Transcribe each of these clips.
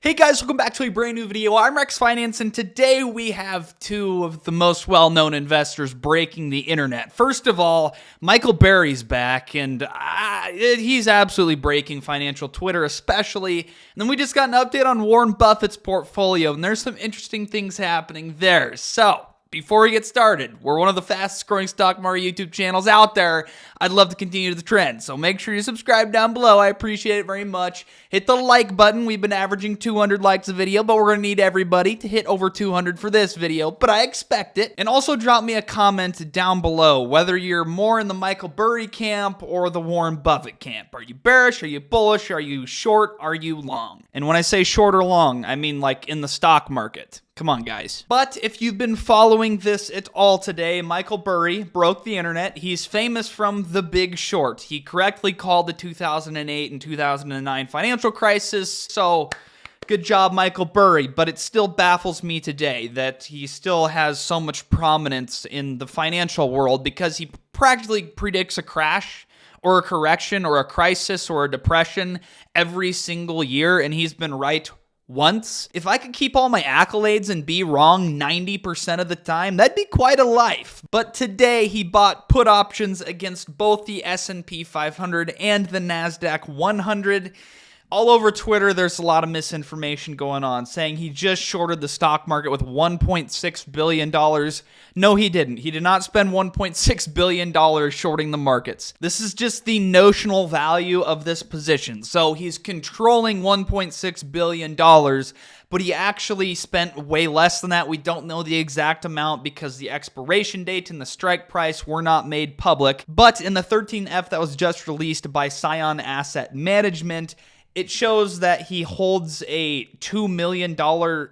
Hey guys, welcome back to a brand new video. I'm RexFinance, and today we have two of the most well-known investors breaking the internet. First of all, Michael Burry's back, and he's absolutely breaking financial Twitter especially. And then we just got an update on Warren Buffett's portfolio, and there's some interesting things happening there. So, before we get started, we're one of the fastest growing stock market YouTube channels out there. I'd love to continue the trend, so make sure you subscribe down below. I appreciate it very much. Hit the like button. We've been averaging 200 likes a video, but we're going to need everybody to hit over 200 for this video, but I expect it. And also drop me a comment down below, whether you're more in the Michael Burry camp or the Warren Buffett camp. Are you bearish? Are you bullish? Are you short? Are you long? And when I say short or long, I mean like in the stock market. Come on, guys. But if you've been following this at all today, Michael Burry broke the internet. He's famous from The Big Short. He correctly called the 2008 and 2009 financial crisis, so good job, Michael Burry. But it still baffles me today that he still has so much prominence in the financial world because he practically predicts a crash or a correction or a crisis or a depression every single year, and he's been right once. If I could keep all my accolades and be wrong 90% of the time, that'd be quite a life. But today he bought put options against both the S&P 500 and the NASDAQ 100. All over Twitter, there's a lot of misinformation going on, saying he just shorted the stock market with $1.6 billion. No, he didn't. He did not spend $1.6 billion shorting the markets. This is just the notional value of this position. So he's controlling $1.6 billion, but he actually spent way less than that. We don't know the exact amount because the expiration date and the strike price were not made public. But in the 13F that was just released by Scion Asset Management, it shows that he holds a $2 million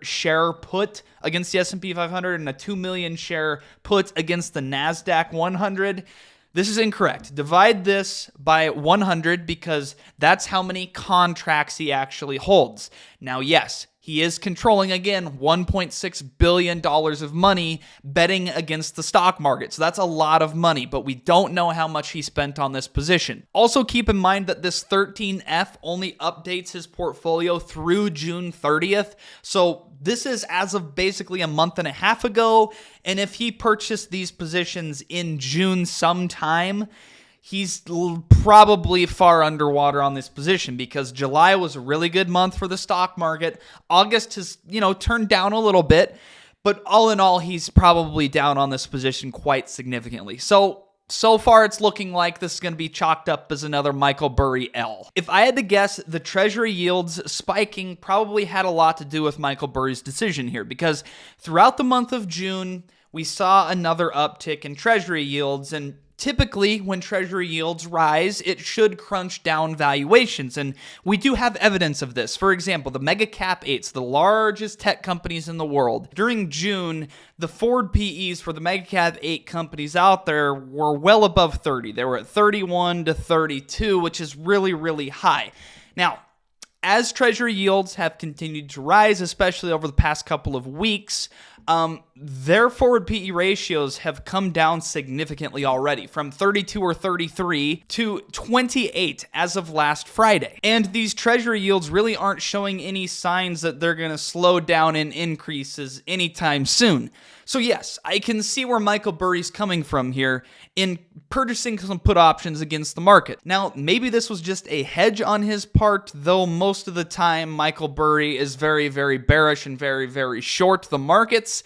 share put against the S&P 500 and a 2 million share put against the NASDAQ 100. This is incorrect. Divide this by 100 because that's how many contracts he actually holds. Now, yes, he is controlling, again, $1.6 billion of money betting against the stock market. So that's a lot of money, but we don't know how much he spent on this position. Also, keep in mind that this 13F only updates his portfolio through June 30th. So this is as of basically a month and a half ago. And if he purchased these positions in June sometime, he's probably far underwater on this position because July was a really good month for the stock market. August has, turned down a little bit, but all in all, he's probably down on this position quite significantly. So far, it's looking like this is going to be chalked up as another Michael Burry L. If I had to guess, the Treasury yields spiking probably had a lot to do with Michael Burry's decision here because throughout the month of June, we saw another uptick in Treasury yields, and typically, when Treasury yields rise, it should crunch down valuations, and we do have evidence of this. For example, the mega cap 8s, the largest tech companies in the world, during June, the forward PEs for the mega cap 8 companies out there were well above 30. They were at 31 to 32, which is really, really high. Now, as Treasury yields have continued to rise, especially over the past couple of weeks, their forward PE ratios have come down significantly already, from 32 or 33 to 28 as of last Friday. And these Treasury yields really aren't showing any signs that they're going to slow down in increases anytime soon. So yes, I can see where Michael Burry's coming from here in purchasing some put options against the market. Now, maybe this was just a hedge on his part, though most of the time Michael Burry is very, very bearish and very, very short the markets.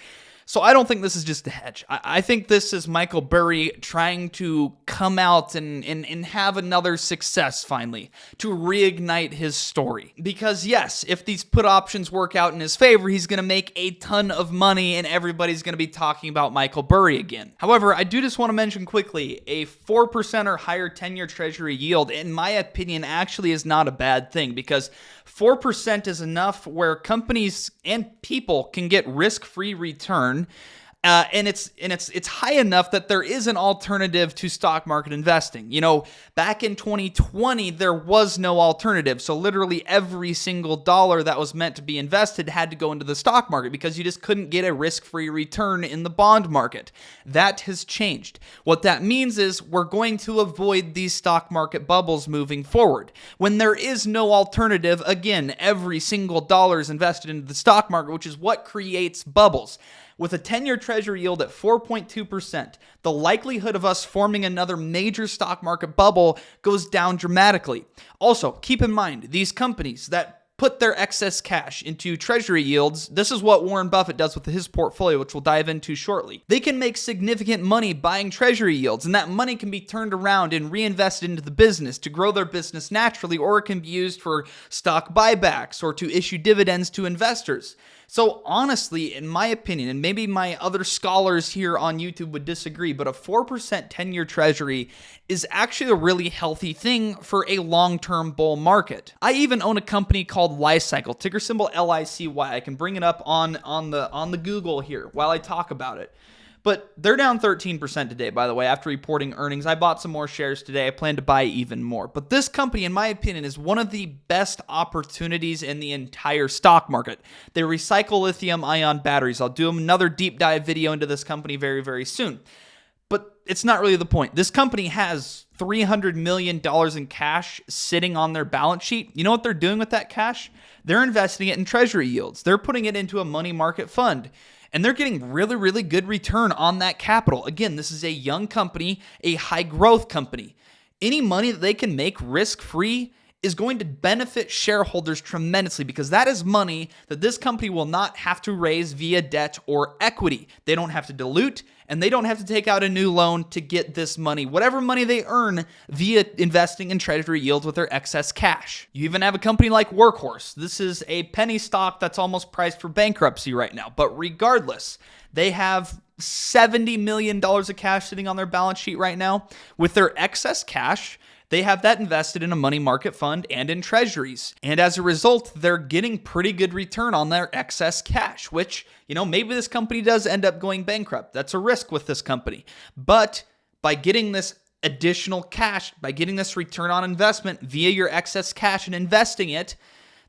So I don't think this is just a hedge. I think this is Michael Burry trying to come out and have another success finally, to reignite his story. Because yes, if these put options work out in his favor, he's going to make a ton of money and everybody's going to be talking about Michael Burry again. However, I do just want to mention quickly, a 4% or higher 10-year Treasury yield, in my opinion, actually is not a bad thing because 4% is enough where companies and people can get risk-free return And it's high enough that there is an alternative to stock market investing. Back in 2020, there was no alternative. So literally every single dollar that was meant to be invested had to go into the stock market because you just couldn't get a risk-free return in the bond market. That has changed. What that means is we're going to avoid these stock market bubbles moving forward. When there is no alternative, again, every single dollar is invested into the stock market, which is what creates bubbles. With a 10-year treasury yield at 4.2%, the likelihood of us forming another major stock market bubble goes down dramatically. Also, keep in mind, these companies that put their excess cash into treasury yields, this is what Warren Buffett does with his portfolio, which we'll dive into shortly. They can make significant money buying treasury yields, and that money can be turned around and reinvested into the business to grow their business naturally, or it can be used for stock buybacks or to issue dividends to investors. So honestly, in my opinion, and maybe my other scholars here on YouTube would disagree, but a 4% 10-year treasury is actually a really healthy thing for a long-term bull market. I even own a company called Lycycle, ticker symbol LICY. I can bring it up on the Google here while I talk about it. But they're down 13% today, by the way, after reporting earnings. I bought some more shares today. I plan to buy even more. But this company, in my opinion, is one of the best opportunities in the entire stock market. They recycle lithium-ion batteries. I'll do another deep dive video into this company very, very soon. But it's not really the point. This company has $300 million in cash sitting on their balance sheet. You know what they're doing with that cash? They're investing it in treasury yields. They're putting it into a money market fund. And they're getting really, really good return on that capital. Again, this is a young company, a high growth company. Any money that they can make risk-free is going to benefit shareholders tremendously because that is money that this company will not have to raise via debt or equity. They don't have to dilute, and they don't have to take out a new loan to get this money, whatever money they earn via investing in treasury yields with their excess cash. You even have a company like Workhorse. This is a penny stock that's almost priced for bankruptcy right now. But regardless, they have $70 million of cash sitting on their balance sheet right now. With their excess cash, they have that invested in a money market fund and in treasuries. And as a result, they're getting pretty good return on their excess cash, which, maybe this company does end up going bankrupt. That's a risk with this company. But by getting this additional cash, by getting this return on investment via your excess cash and investing it,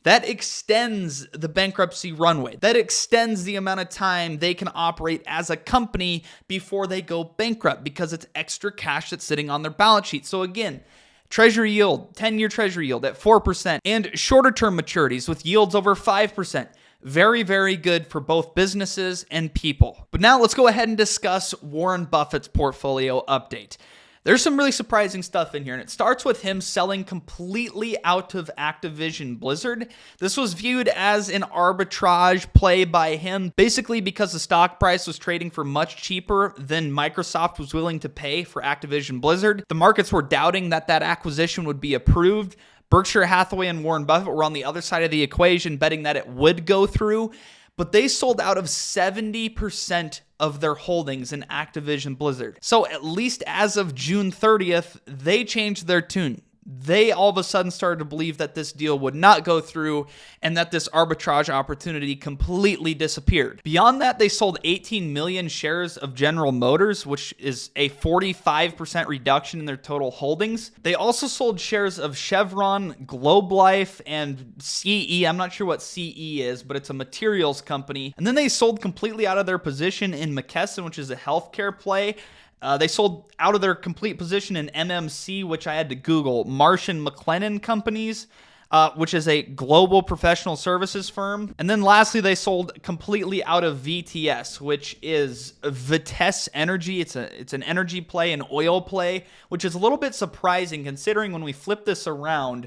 that extends the bankruptcy runway. That extends the amount of time they can operate as a company before they go bankrupt because it's extra cash that's sitting on their balance sheet. So again, treasury yield, 10-year treasury yield at 4%, and shorter term maturities with yields over 5%. Very, very good for both businesses and people. But now let's go ahead and discuss Warren Buffett's portfolio update. There's some really surprising stuff in here, and it starts with him selling completely out of Activision Blizzard. This was viewed as an arbitrage play by him, basically because the stock price was trading for much cheaper than Microsoft was willing to pay for Activision Blizzard. The markets were doubting that acquisition would be approved. Berkshire Hathaway and Warren Buffett were on the other side of the equation, betting that it would go through. But they sold out of 70% of their holdings in Activision Blizzard. So at least as of June 30th, they changed their tune. They all of a sudden started to believe that this deal would not go through and that this arbitrage opportunity completely disappeared. Beyond that, they sold 18 million shares of General Motors, which is a 45% reduction in their total holdings. They also sold shares of Chevron, Globe Life, and CE. I'm not sure what CE is, but it's a materials company. And then they sold completely out of their position in McKesson, which is a healthcare play. They sold out of their complete position in MMC, which I had to Google, Marsh & McLennan Companies, which is a global professional services firm. And then lastly, they sold completely out of VTS, which is Vitesse Energy. It's an energy play, an oil play, which is a little bit surprising considering when we flip this around,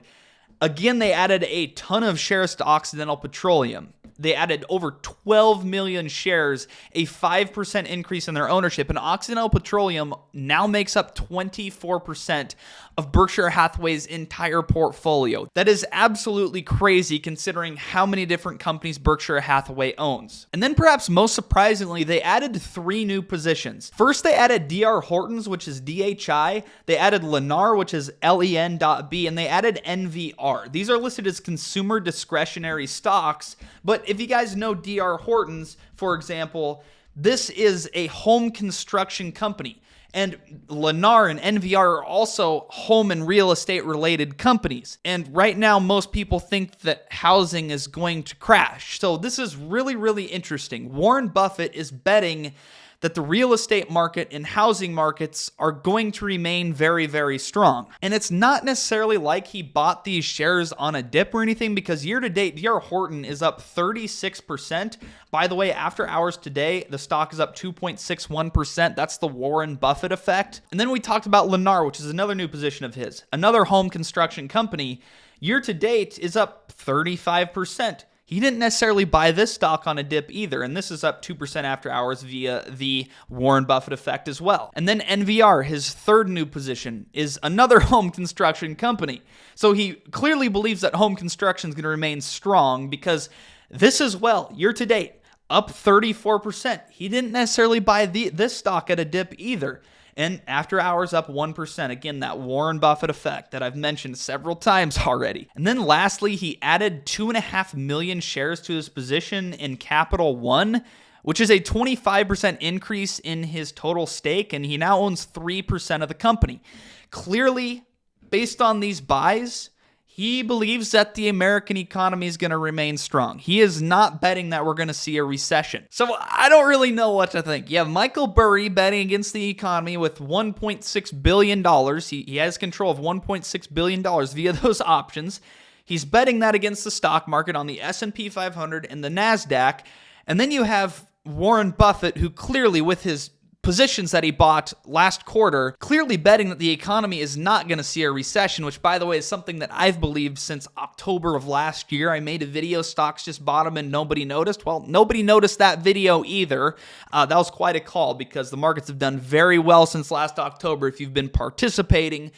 again, they added a ton of shares to Occidental Petroleum. They added over 12 million shares, a 5% increase in their ownership, and Occidental Petroleum now makes up 24% of Berkshire Hathaway's entire portfolio. That is absolutely crazy considering how many different companies Berkshire Hathaway owns. And then perhaps most surprisingly, they added 3 new positions. First, they added D.R. Horton's, which is DHI. They added Lennar, which is LEN.B, and they added NVR. These are listed as consumer discretionary stocks, but if you guys know D.R. Horton's, for example, This is a home construction company. And Lennar and NVR are also home and real estate related companies. And right now, most people think that housing is going to crash. So this is really, really interesting. Warren Buffett is betting that the real estate market and housing markets are going to remain very, very strong. And it's not necessarily like he bought these shares on a dip or anything, because year to date, D.R. Horton is up 36%. By the way, after hours today, the stock is up 2.61%. That's the Warren Buffett effect. And then we talked about Lennar, which is another new position of his, another home construction company. Year to date is up 35%. He didn't necessarily buy this stock on a dip either, and this is up 2% after hours via the Warren Buffett effect as well. And then NVR, his third new position, is another home construction company. So he clearly believes that home construction is going to remain strong, because this as well, year to date, up 34%. He didn't necessarily buy this stock at a dip either. And after hours up 1%. Again, that Warren Buffett effect that I've mentioned several times already. And then lastly, he added 2.5 million shares to his position in Capital One, which is a 25% increase in his total stake, and he now owns 3% of the company. Clearly, based on these buys, he believes that the American economy is going to remain strong. He is not betting that we're going to see a recession. So I don't really know what to think. You have Michael Burry betting against the economy with $1.6 billion. He has control of $1.6 billion via those options. He's betting that against the stock market on the S&P 500 and the NASDAQ. And then you have Warren Buffett, who clearly, with his positions that he bought last quarter, clearly betting that the economy is not going to see a recession, which, by the way, is something that I've believed since October of last year. I made a video, stocks just bottom and nobody noticed. Well, nobody noticed that video either. That was quite a call, because the markets have done very well since last October if you've been participating.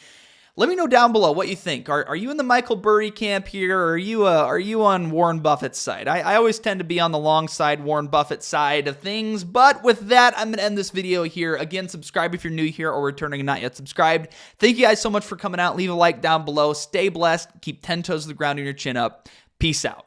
Let me know down below what you think. Are you in the Michael Burry camp here, or are you on Warren Buffett's side? I always tend to be on the long side, Warren Buffett side of things. But with that, I'm going to end this video here. Again, subscribe if you're new here or returning and not yet subscribed. Thank you guys so much for coming out. Leave a like down below. Stay blessed. Keep 10 toes to the ground and your chin up. Peace out.